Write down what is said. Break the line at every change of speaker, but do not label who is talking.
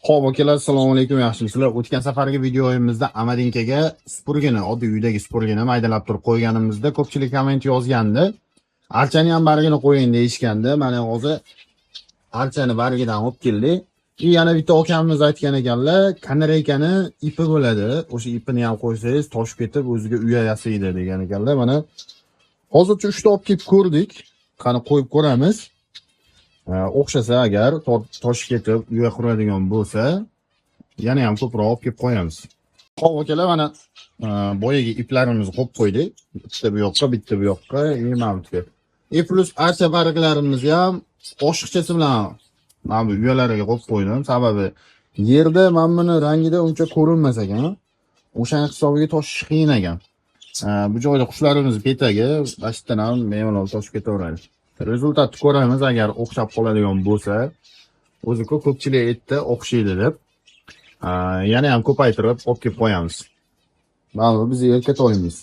Xo'p, akalar, assalomu alaykum, yaxshimisizlar? O'tgan safargi videoyimizda Amadinkaga supurgini, oddiy uydagi supurgini maydalab turib qo'yganimizda ko'pchilik komment yozgandi. Archani ham bargini qo'ying deyishgandi. Mana hozir archani bargidan olib keldik. Yana bitta akamiz aytgan ekanlar, kanareykani ipi bo'ladi. O'sha ipini ham qo'ysangiz toshib ketib o'ziga uya yasaydi degan ekanlar. Mana hozircha 3 ta olib kelib ko'rdik. Qani qo'yib ko'ramiz. O'xshasa agar toshib ketib uya quradigan bo'lsa, yana ham ko'proq olib kelib qo'yamiz. Xo'p, akalar, mana boyagi iplarimizni qo'yib qo'ydik. Bitta bu yoqqa, bitta bu yoqqa, yemamizga. Plus archa barglarimizni ham oshiqchasi bilan mana bu uyalariga qo'yib qo'ydim. Sababi yerda mana buni rangida uncha ko'rinmas ekan. O'shaning hisobiga toshish qiyin ekan. Bu joyda qushlarimiz petagi, bashdan ham bemalol toshib ketaveradi. Rezultatni ko'ramiz, agar o'xshab qoladigan bo'lsa, o'zi ko'pchilik aytdi o'xshaydi deb. Yana ham ko'paytirib olib kelib qo'yamiz. Mana biz erka to'yimiz.